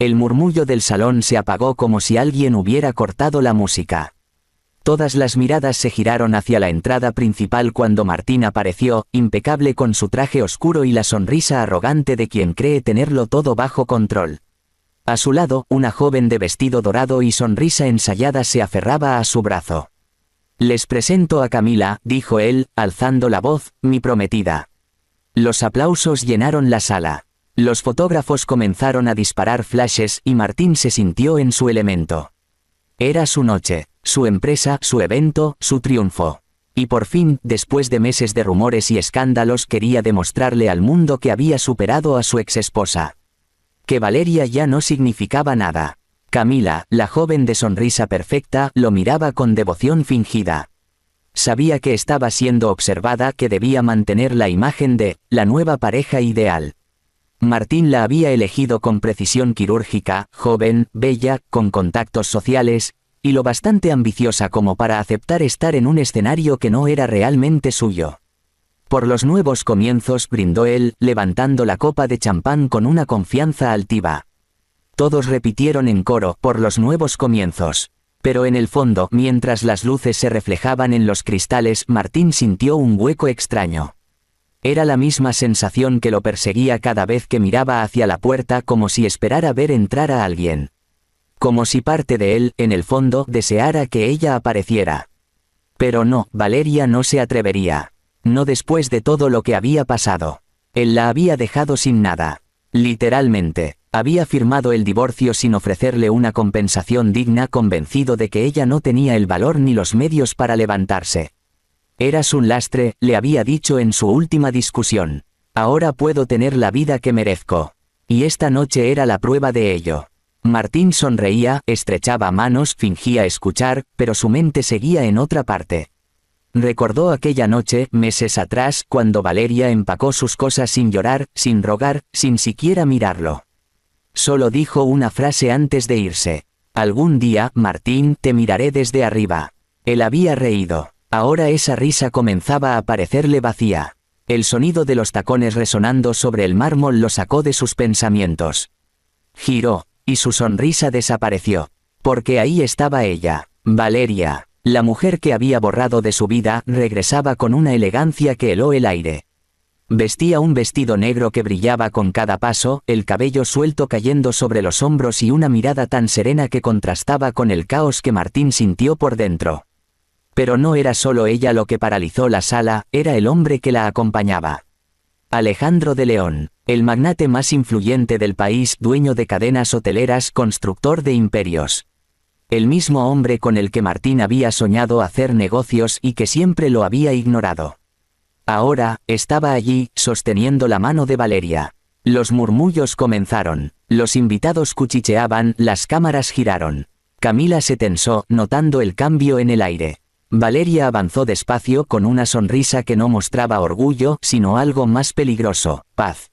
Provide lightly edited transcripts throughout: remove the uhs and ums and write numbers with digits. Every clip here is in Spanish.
El murmullo del salón se apagó como si alguien hubiera cortado la música. Todas las miradas se giraron hacia la entrada principal cuando Martín apareció, impecable con su traje oscuro y la sonrisa arrogante de quien cree tenerlo todo bajo control. A su lado, una joven de vestido dorado y sonrisa ensayada se aferraba a su brazo. «Les presento a Camila», dijo él, alzando la voz, «mi prometida». Los aplausos llenaron la sala. Los fotógrafos comenzaron a disparar flashes y Martín se sintió en su elemento. Era su noche, su empresa, su evento, su triunfo. Y por fin, después de meses de rumores y escándalos, quería demostrarle al mundo que había superado a su exesposa. Que Valeria ya no significaba nada. Camila, la joven de sonrisa perfecta, lo miraba con devoción fingida. Sabía que estaba siendo observada, que debía mantener la imagen de la nueva pareja ideal. Martín la había elegido con precisión quirúrgica, joven, bella, con contactos sociales, y lo bastante ambiciosa como para aceptar estar en un escenario que no era realmente suyo. Por los nuevos comienzos, brindó él, levantando la copa de champán con una confianza altiva. Todos repitieron en coro, por los nuevos comienzos. Pero en el fondo, mientras las luces se reflejaban en los cristales, Martín sintió un hueco extraño. Era la misma sensación que lo perseguía cada vez que miraba hacia la puerta, como si esperara ver entrar a alguien. Como si parte de él, en el fondo, deseara que ella apareciera. Pero no, Valeria no se atrevería. No después de todo lo que había pasado. Él la había dejado sin nada. Literalmente, había firmado el divorcio sin ofrecerle una compensación digna, convencido de que ella no tenía el valor ni los medios para levantarse. Eras un lastre, le había dicho en su última discusión. Ahora puedo tener la vida que merezco. Y esta noche era la prueba de ello. Martín sonreía, estrechaba manos, fingía escuchar, pero su mente seguía en otra parte. Recordó aquella noche, meses atrás, cuando Valeria empacó sus cosas sin llorar, sin rogar, sin siquiera mirarlo. Solo dijo una frase antes de irse. «Algún día, Martín, te miraré desde arriba». Él había reído. Ahora esa risa comenzaba a parecerle vacía. El sonido de los tacones resonando sobre el mármol lo sacó de sus pensamientos. Giró, y su sonrisa desapareció. Porque ahí estaba ella, Valeria. La mujer que había borrado de su vida, regresaba con una elegancia que heló el aire. Vestía un vestido negro que brillaba con cada paso, el cabello suelto cayendo sobre los hombros y una mirada tan serena que contrastaba con el caos que Martín sintió por dentro. Pero no era solo ella lo que paralizó la sala, era el hombre que la acompañaba. Alejandro de León, el magnate más influyente del país, dueño de cadenas hoteleras, constructor de imperios. El mismo hombre con el que Martín había soñado hacer negocios y que siempre lo había ignorado. Ahora, estaba allí, sosteniendo la mano de Valeria. Los murmullos comenzaron, los invitados cuchicheaban, las cámaras giraron. Camila se tensó, notando el cambio en el aire. Valeria avanzó despacio con una sonrisa que no mostraba orgullo, sino algo más peligroso, paz.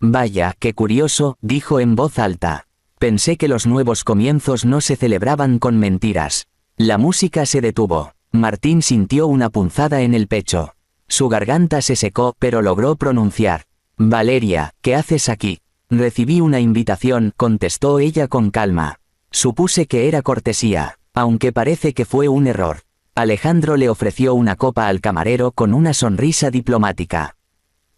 «Vaya, qué curioso», dijo en voz alta. «Pensé que los nuevos comienzos no se celebraban con mentiras». La música se detuvo. Martín sintió una punzada en el pecho. Su garganta se secó, pero logró pronunciar. «Valeria, ¿qué haces aquí?» «Recibí una invitación», contestó ella con calma. «Supuse que era cortesía, aunque parece que fue un error». Alejandro le ofreció una copa al camarero con una sonrisa diplomática.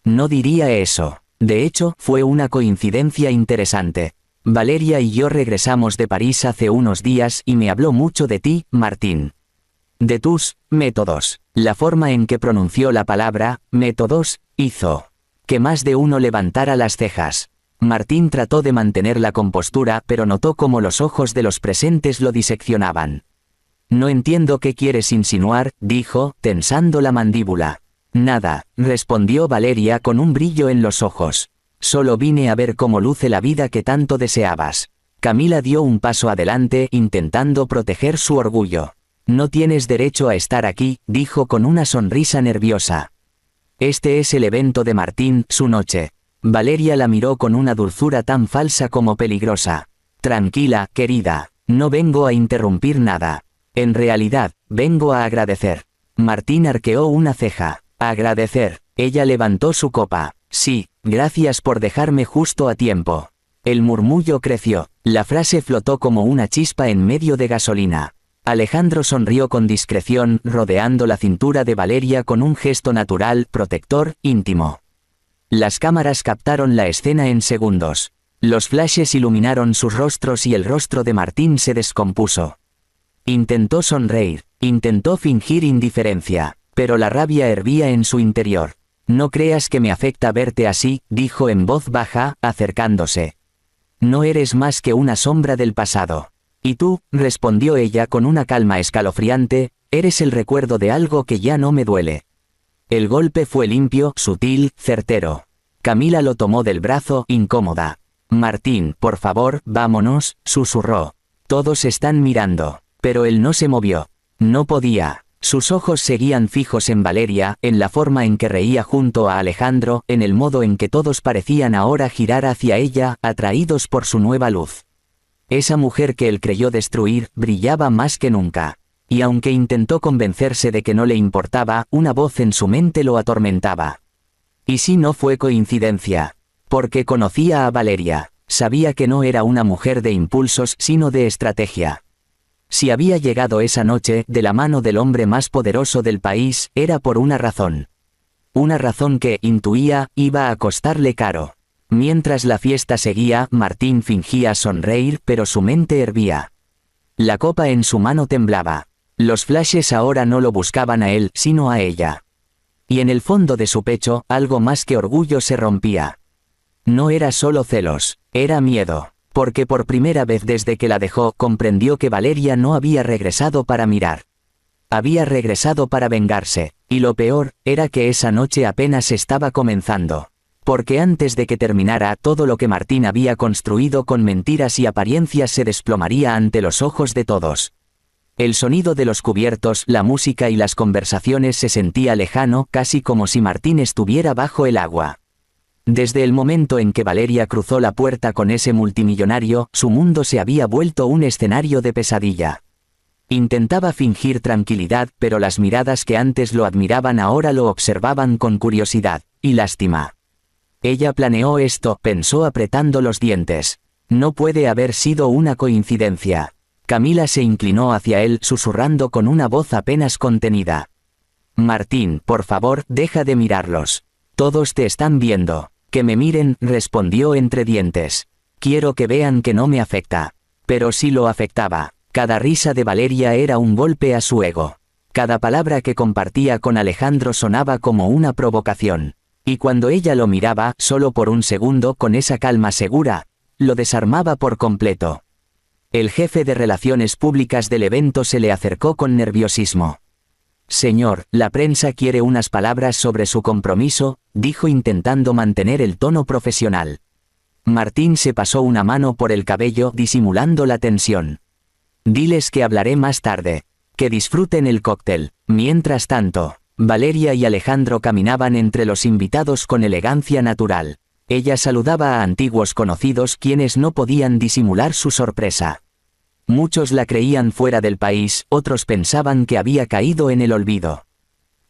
«No diría eso. De hecho, fue una coincidencia interesante. Valeria y yo regresamos de París hace unos días y me habló mucho de ti, Martín. De tus métodos». La forma en que pronunció la palabra métodos hizo que más de uno levantara las cejas. Martín trató de mantener la compostura, pero notó cómo los ojos de los presentes lo diseccionaban. «No entiendo qué quieres insinuar», dijo, tensando la mandíbula. «Nada», respondió Valeria con un brillo en los ojos. «Solo vine a ver cómo luce la vida que tanto deseabas». Camila dio un paso adelante, intentando proteger su orgullo. «No tienes derecho a estar aquí», dijo con una sonrisa nerviosa. «Este es el evento de Martín, su noche». Valeria la miró con una dulzura tan falsa como peligrosa. «Tranquila, querida, no vengo a interrumpir nada. En realidad, vengo a agradecer». Martín arqueó una ceja. «Agradecer». Ella levantó su copa. «Sí, gracias por dejarme justo a tiempo». El murmullo creció. La frase flotó como una chispa en medio de gasolina. Alejandro sonrió con discreción, rodeando la cintura de Valeria con un gesto natural, protector, íntimo. Las cámaras captaron la escena en segundos. Los flashes iluminaron sus rostros y el rostro de Martín se descompuso. Intentó sonreír, intentó fingir indiferencia, pero la rabia hervía en su interior. No creas que me afecta verte así, dijo en voz baja, acercándose. No eres más que una sombra del pasado. Y tú, respondió ella con una calma escalofriante, eres el recuerdo de algo que ya no me duele. El golpe fue limpio, sutil, certero. Camila lo tomó del brazo, incómoda. Martín, por favor, vámonos, susurró. Todos están mirando. Pero él no se movió. No podía. Sus ojos seguían fijos en Valeria, en la forma en que reía junto a Alejandro, en el modo en que todos parecían ahora girar hacia ella, atraídos por su nueva luz. Esa mujer que él creyó destruir, brillaba más que nunca. Y aunque intentó convencerse de que no le importaba, una voz en su mente lo atormentaba. Y si no fue coincidencia. Porque conocía a Valeria, sabía que no era una mujer de impulsos sino de estrategia. Si había llegado esa noche, de la mano del hombre más poderoso del país, era por una razón. Una razón que, intuía, iba a costarle caro. Mientras la fiesta seguía, Martín fingía sonreír, pero su mente hervía. La copa en su mano temblaba. Los flashes ahora no lo buscaban a él, sino a ella. Y en el fondo de su pecho, algo más que orgullo se rompía. No era solo celos, era miedo. Porque por primera vez desde que la dejó, comprendió que Valeria no había regresado para mirar. Había regresado para vengarse, y lo peor, era que esa noche apenas estaba comenzando. Porque antes de que terminara, todo lo que Martín había construido con mentiras y apariencias se desplomaría ante los ojos de todos. El sonido de los cubiertos, la música y las conversaciones se sentía lejano, casi como si Martín estuviera bajo el agua. Desde el momento en que Valeria cruzó la puerta con ese multimillonario, su mundo se había vuelto un escenario de pesadilla. Intentaba fingir tranquilidad, pero las miradas que antes lo admiraban ahora lo observaban con curiosidad y lástima. Ella planeó esto, pensó apretando los dientes. No puede haber sido una coincidencia. Camila se inclinó hacia él, susurrando con una voz apenas contenida. Martín, por favor, deja de mirarlos. Todos te están viendo. Que me miren, respondió entre dientes. Quiero que vean que no me afecta. Pero sí lo afectaba. Cada risa de Valeria era un golpe a su ego. Cada palabra que compartía con Alejandro sonaba como una provocación. Y cuando ella lo miraba, solo por un segundo, con esa calma segura, lo desarmaba por completo. El jefe de relaciones públicas del evento se le acercó con nerviosismo. Señor, la prensa quiere unas palabras sobre su compromiso, dijo intentando mantener el tono profesional. Martín se pasó una mano por el cabello, disimulando la tensión. Diles que hablaré más tarde. Que disfruten el cóctel. Mientras tanto, Valeria y Alejandro caminaban entre los invitados con elegancia natural. Ella saludaba a antiguos conocidos quienes no podían disimular su sorpresa. Muchos la creían fuera del país, otros pensaban que había caído en el olvido.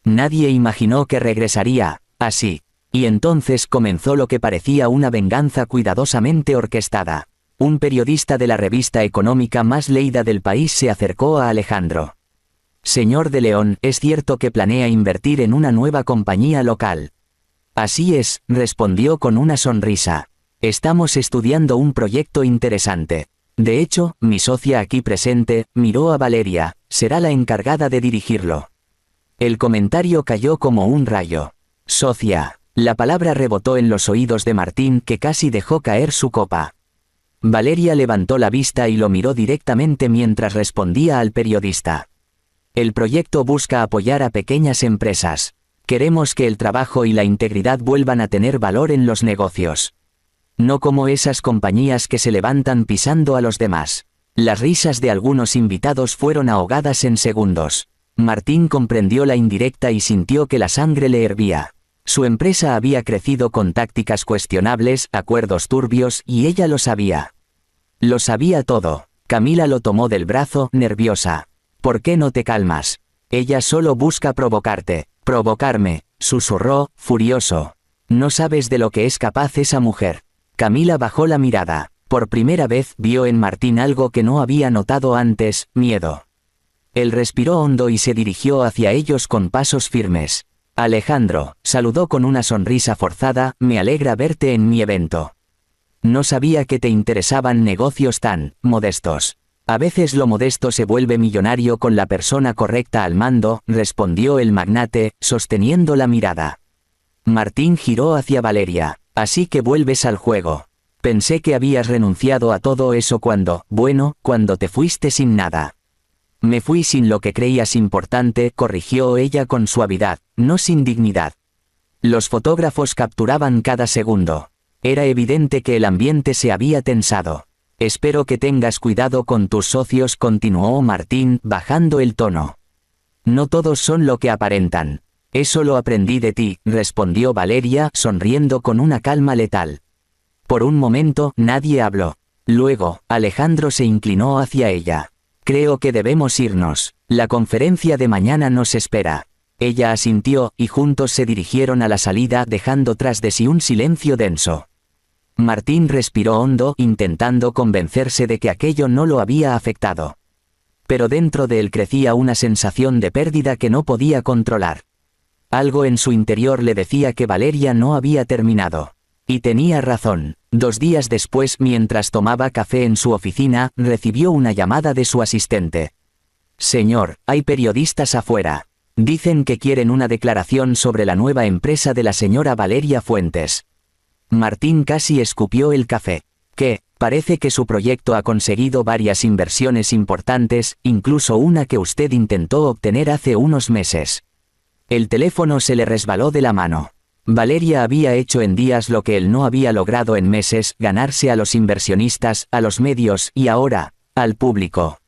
Nadie imaginó que regresaría, así. Y entonces comenzó lo que parecía una venganza cuidadosamente orquestada. Un periodista de la revista económica más leída del país se acercó a Alejandro. Señor de León, ¿es cierto que planea invertir en una nueva compañía local? Así es, respondió con una sonrisa. Estamos estudiando un proyecto interesante. De hecho, mi socia aquí presente, miró a Valeria, será la encargada de dirigirlo. El comentario cayó como un rayo. Socia. La palabra rebotó en los oídos de Martín, que casi dejó caer su copa. Valeria levantó la vista y lo miró directamente mientras respondía al periodista. El proyecto busca apoyar a pequeñas empresas. Queremos que el trabajo y la integridad vuelvan a tener valor en los negocios. No como esas compañías que se levantan pisando a los demás. Las risas de algunos invitados fueron ahogadas en segundos. Martín comprendió la indirecta y sintió que la sangre le hervía. Su empresa había crecido con tácticas cuestionables, acuerdos turbios, y ella lo sabía. Lo sabía todo. Camila lo tomó del brazo, nerviosa. ¿Por qué no te calmas? Ella solo busca provocarte. Provocarme, susurró, furioso. No sabes de lo que es capaz esa mujer. Camila bajó la mirada. Por primera vez vio en Martín algo que no había notado antes, miedo. Él respiró hondo y se dirigió hacia ellos con pasos firmes. Alejandro, saludó con una sonrisa forzada, me alegra verte en mi evento. No sabía que te interesaban negocios tan modestos. A veces lo modesto se vuelve millonario con la persona correcta al mando, respondió el magnate, sosteniendo la mirada. Martín giró hacia Valeria. Así que vuelves al juego. Pensé que habías renunciado a todo eso cuando te fuiste sin nada. Me fui sin lo que creías importante, corrigió ella con suavidad, no sin dignidad. Los fotógrafos capturaban cada segundo. Era evidente que el ambiente se había tensado. Espero que tengas cuidado con tus socios, continuó Martín, bajando el tono. No todos son lo que aparentan. Eso lo aprendí de ti, respondió Valeria, sonriendo con una calma letal. Por un momento, nadie habló. Luego, Alejandro se inclinó hacia ella. Creo que debemos irnos. La conferencia de mañana nos espera. Ella asintió, y juntos se dirigieron a la salida, dejando tras de sí un silencio denso. Martín respiró hondo, intentando convencerse de que aquello no lo había afectado. Pero dentro de él crecía una sensación de pérdida que no podía controlar. Algo en su interior le decía que Valeria no había terminado. Y tenía razón. 2 días después, mientras tomaba café en su oficina, recibió una llamada de su asistente. Señor, hay periodistas afuera. Dicen que quieren una declaración sobre la nueva empresa de la señora Valeria Fuentes. Martín casi escupió el café. ¿Qué? Parece que su proyecto ha conseguido varias inversiones importantes, incluso una que usted intentó obtener hace unos meses. El teléfono se le resbaló de la mano. Valeria había hecho en días lo que él no había logrado en meses, ganarse a los inversionistas, a los medios y ahora, al público.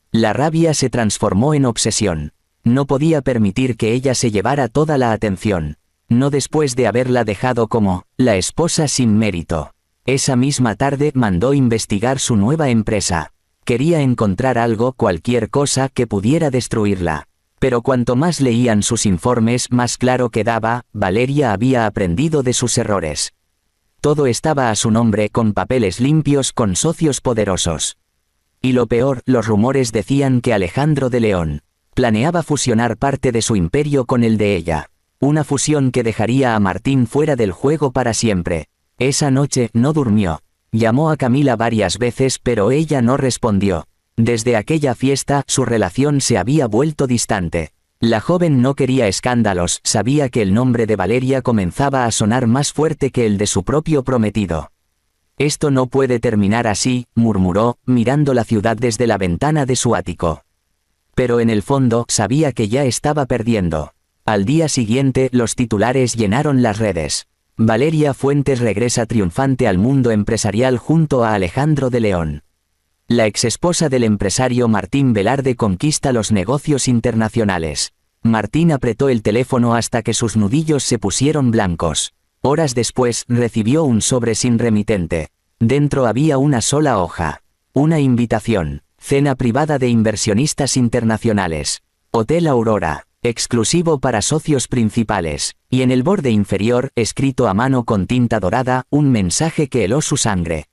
La rabia se transformó en obsesión. No podía permitir que ella se llevara toda la atención. No después de haberla dejado como la esposa sin mérito. Esa misma tarde mandó investigar su nueva empresa. Quería encontrar algo, cualquier cosa que pudiera destruirla. Pero cuanto más leían sus informes, más claro quedaba, Valeria había aprendido de sus errores. Todo estaba a su nombre, con papeles limpios, con socios poderosos. Y lo peor, los rumores decían que Alejandro de León planeaba fusionar parte de su imperio con el de ella. Una fusión que dejaría a Martín fuera del juego para siempre. Esa noche no durmió. Llamó a Camila varias veces, pero ella no respondió. Desde aquella fiesta, su relación se había vuelto distante. La joven no quería escándalos, sabía que el nombre de Valeria comenzaba a sonar más fuerte que el de su propio prometido. Esto no puede terminar así, murmuró, mirando la ciudad desde la ventana de su ático. Pero en el fondo, sabía que ya estaba perdiendo. Al día siguiente, los titulares llenaron las redes. Valeria Fuentes regresa triunfante al mundo empresarial junto a Alejandro de León. La exesposa del empresario Martín Velarde conquista los negocios internacionales. Martín apretó el teléfono hasta que sus nudillos se pusieron blancos. Horas después, recibió un sobre sin remitente. Dentro había una sola hoja. Una invitación. Cena privada de inversionistas internacionales. Hotel Aurora. Exclusivo para socios principales. Y en el borde inferior, escrito a mano con tinta dorada, un mensaje que heló su sangre.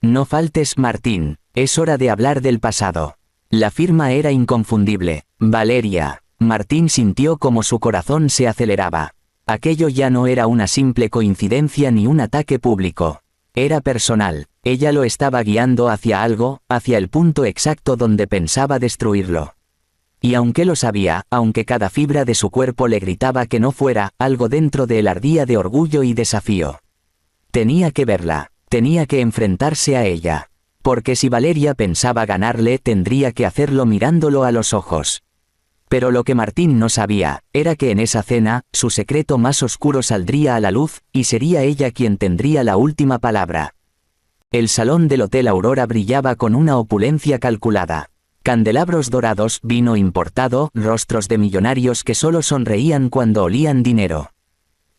No faltes, Martín. Es hora de hablar del pasado. La firma era inconfundible. Valeria. Martín sintió como su corazón se aceleraba. Aquello ya no era una simple coincidencia ni un ataque público. Era personal. Ella lo estaba guiando hacia algo, hacia el punto exacto donde pensaba destruirlo. Y aunque lo sabía, aunque cada fibra de su cuerpo le gritaba que no fuera, algo dentro de él ardía de orgullo y desafío. Tenía que verla. Tenía que enfrentarse a ella. Porque si Valeria pensaba ganarle, tendría que hacerlo mirándolo a los ojos. Pero lo que Martín no sabía, era que en esa cena, su secreto más oscuro saldría a la luz, y sería ella quien tendría la última palabra. El salón del Hotel Aurora brillaba con una opulencia calculada. Candelabros dorados, vino importado, rostros de millonarios que solo sonreían cuando olían dinero.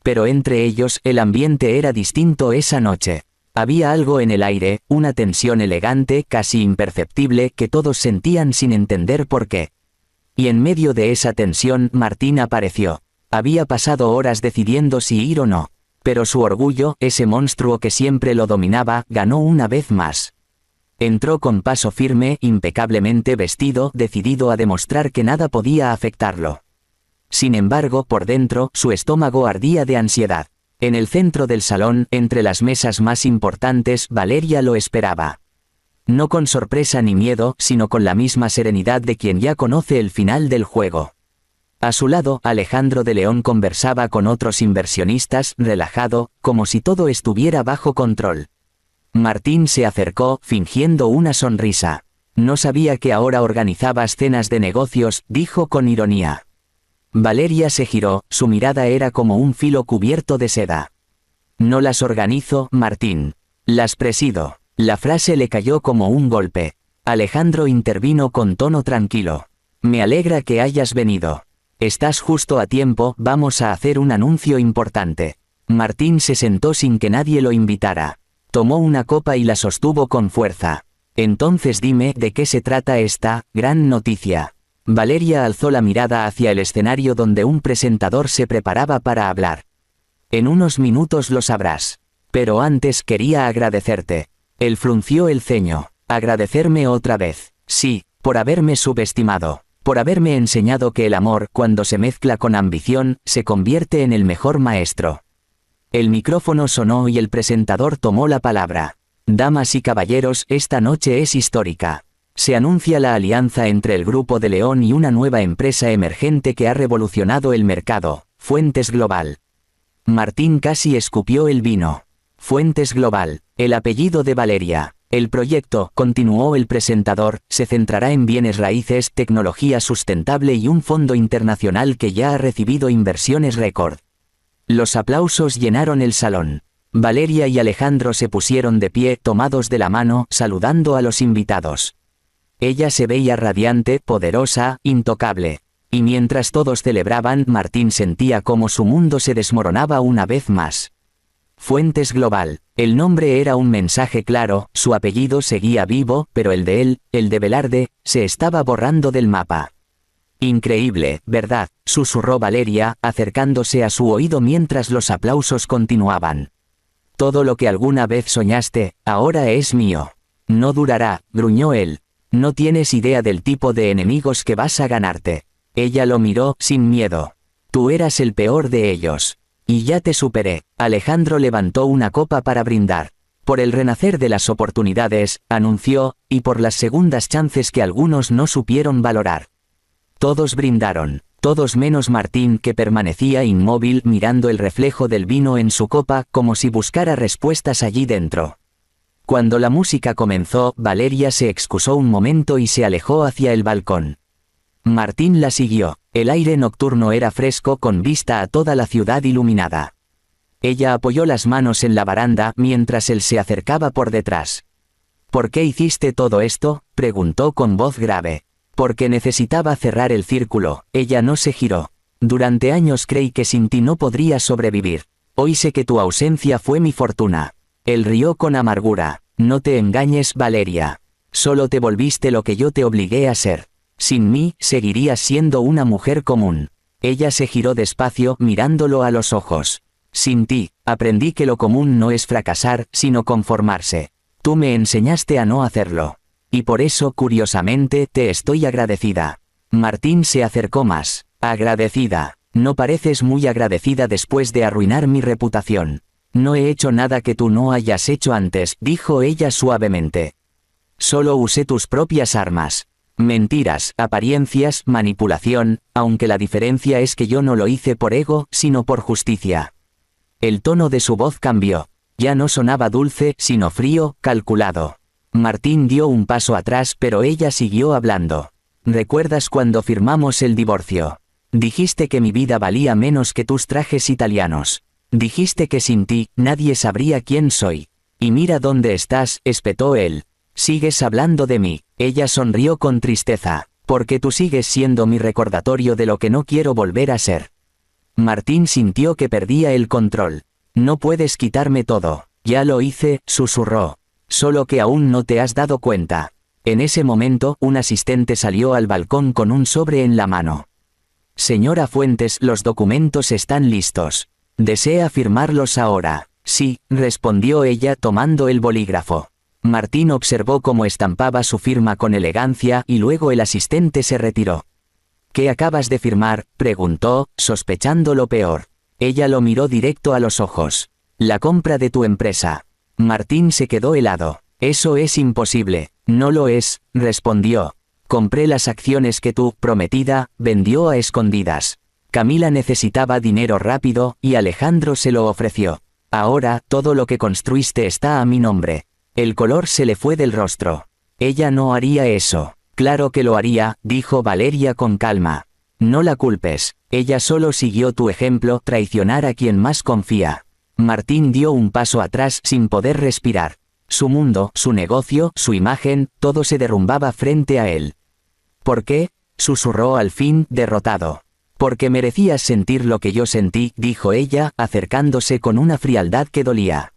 Pero entre ellos, el ambiente era distinto esa noche. Había algo en el aire, una tensión elegante, casi imperceptible, que todos sentían sin entender por qué. Y en medio de esa tensión, Martín apareció. Había pasado horas decidiendo si ir o no. Pero su orgullo, ese monstruo que siempre lo dominaba, ganó una vez más. Entró con paso firme, impecablemente vestido, decidido a demostrar que nada podía afectarlo. Sin embargo, por dentro, su estómago ardía de ansiedad. En el centro del salón, entre las mesas más importantes, Valeria lo esperaba. No con sorpresa ni miedo, sino con la misma serenidad de quien ya conoce el final del juego. A su lado, Alejandro de León conversaba con otros inversionistas, relajado, como si todo estuviera bajo control. Martín se acercó, fingiendo una sonrisa. No sabía que ahora organizabas cenas de negocios, dijo con ironía. Valeria se giró, su mirada era como un filo cubierto de seda. No las organizo, Martín. Las presido. La frase le cayó como un golpe. Alejandro intervino con tono tranquilo. Me alegra que hayas venido. Estás justo a tiempo, vamos a hacer un anuncio importante. Martín se sentó sin que nadie lo invitara. Tomó una copa y la sostuvo con fuerza. Entonces dime de qué se trata esta gran noticia. Valeria alzó la mirada hacia el escenario donde un presentador se preparaba para hablar. En unos minutos lo sabrás. Pero antes quería agradecerte. Él frunció el ceño. Agradecerme otra vez. Sí, por haberme subestimado. Por haberme enseñado que el amor, cuando se mezcla con ambición, se convierte en el mejor maestro. El micrófono sonó y el presentador tomó la palabra. Damas y caballeros, esta noche es histórica. Se anuncia la alianza entre el Grupo de León y una nueva empresa emergente que ha revolucionado el mercado, Fuentes Global. Martín casi escupió el vino. Fuentes Global, el apellido de Valeria. El proyecto, continuó el presentador, se centrará en bienes raíces, tecnología sustentable y un fondo internacional que ya ha recibido inversiones récord. Los aplausos llenaron el salón. Valeria y Alejandro se pusieron de pie, tomados de la mano, saludando a los invitados. Ella se veía radiante, poderosa, intocable. Y mientras todos celebraban, Martín sentía como su mundo se desmoronaba una vez más. Fuentes Global. El nombre era un mensaje claro, su apellido seguía vivo, pero el de él, el de Velarde, se estaba borrando del mapa. Increíble, ¿verdad?, susurró Valeria, acercándose a su oído mientras los aplausos continuaban. Todo lo que alguna vez soñaste, ahora es mío. No durará, gruñó él. No tienes idea del tipo de enemigos que vas a ganarte. Ella lo miró, sin miedo. Tú eras el peor de ellos. Y ya te superé. Alejandro levantó una copa para brindar. Por el renacer de las oportunidades, anunció, y por las segundas chances que algunos no supieron valorar. Todos brindaron, todos menos Martín, que permanecía inmóvil mirando el reflejo del vino en su copa como si buscara respuestas allí dentro. Cuando la música comenzó, Valeria se excusó un momento y se alejó hacia el balcón. Martín la siguió. El aire nocturno era fresco con vista a toda la ciudad iluminada. Ella apoyó las manos en la baranda mientras él se acercaba por detrás. ¿Por qué hiciste todo esto?, preguntó con voz grave. Porque necesitaba cerrar el círculo. Ella no se giró. Durante años creí que sin ti no podría sobrevivir. Hoy sé que tu ausencia fue mi fortuna. Él rió con amargura. No te engañes, Valeria. Solo te volviste lo que yo te obligué a ser. Sin mí, seguirías siendo una mujer común. Ella se giró despacio, mirándolo a los ojos. Sin ti, aprendí que lo común no es fracasar, sino conformarse. Tú me enseñaste a no hacerlo. Y por eso, curiosamente, te estoy agradecida. Martín se acercó más. Agradecida. No pareces muy agradecida después de arruinar mi reputación. No he hecho nada que tú no hayas hecho antes, dijo ella suavemente. Solo usé tus propias armas. Mentiras, apariencias, manipulación, aunque la diferencia es que yo no lo hice por ego, sino por justicia. El tono de su voz cambió. Ya no sonaba dulce, sino frío, calculado. Martín dio un paso atrás, pero ella siguió hablando. ¿Recuerdas cuando firmamos el divorcio? Dijiste que mi vida valía menos que tus trajes italianos. Dijiste que sin ti, nadie sabría quién soy. Y mira dónde estás, espetó él. Sigues hablando de mí. Ella sonrió con tristeza. Porque tú sigues siendo mi recordatorio de lo que no quiero volver a ser. Martín sintió que perdía el control. No puedes quitarme todo. Ya lo hice, susurró. Solo que aún no te has dado cuenta. En ese momento, un asistente salió al balcón con un sobre en la mano. Señora Fuentes, los documentos están listos. ¿Desea firmarlos ahora? Sí, respondió ella tomando el bolígrafo. Martín observó cómo estampaba su firma con elegancia y luego el asistente se retiró. ¿Qué acabas de firmar?, preguntó, sospechando lo peor. Ella lo miró directo a los ojos. La compra de tu empresa. Martín se quedó helado. Eso es imposible. No lo es, respondió. Compré las acciones que tu prometida vendió a escondidas. Camila necesitaba dinero rápido y Alejandro se lo ofreció. Ahora, todo lo que construiste está a mi nombre. El color se le fue del rostro. Ella no haría eso. Claro que lo haría, dijo Valeria con calma. No la culpes. Ella solo siguió tu ejemplo, traicionar a quien más confía. Martín dio un paso atrás sin poder respirar. Su mundo, su negocio, su imagen, todo se derrumbaba frente a él. ¿Por qué?, susurró al fin, derrotado. Porque merecías sentir lo que yo sentí, dijo ella, acercándose con una frialdad que dolía.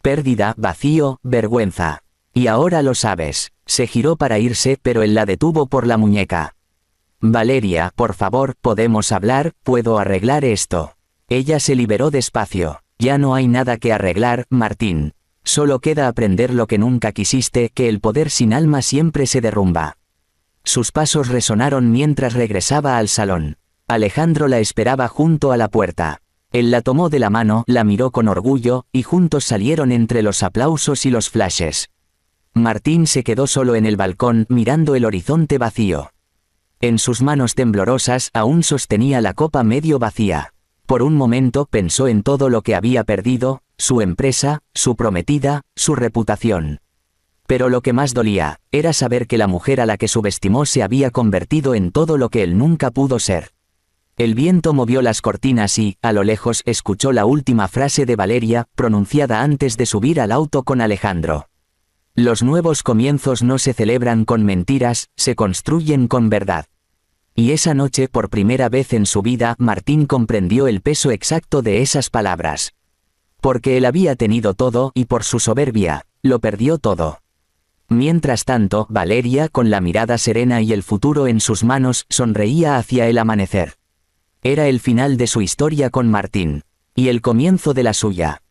Pérdida, vacío, vergüenza. Y ahora lo sabes. Se giró para irse, pero él la detuvo por la muñeca. Valeria, por favor, ¿podemos hablar? Puedo arreglar esto. Ella se liberó despacio. Ya no hay nada que arreglar, Martín. Solo queda aprender lo que nunca quisiste, que el poder sin alma siempre se derrumba. Sus pasos resonaron mientras regresaba al salón. Alejandro la esperaba junto a la puerta. Él la tomó de la mano, la miró con orgullo, y juntos salieron entre los aplausos y los flashes. Martín se quedó solo en el balcón, mirando el horizonte vacío. En sus manos temblorosas aún sostenía la copa medio vacía. Por un momento pensó en todo lo que había perdido, su empresa, su prometida, su reputación. Pero lo que más dolía, era saber que la mujer a la que subestimó se había convertido en todo lo que él nunca pudo ser. El viento movió las cortinas y, a lo lejos, escuchó la última frase de Valeria, pronunciada antes de subir al auto con Alejandro. Los nuevos comienzos no se celebran con mentiras, se construyen con verdad. Y esa noche, por primera vez en su vida, Martín comprendió el peso exacto de esas palabras. Porque él había tenido todo y por su soberbia, lo perdió todo. Mientras tanto, Valeria, con la mirada serena y el futuro en sus manos, sonreía hacia el amanecer. Era el final de su historia con Martín. Y el comienzo de la suya.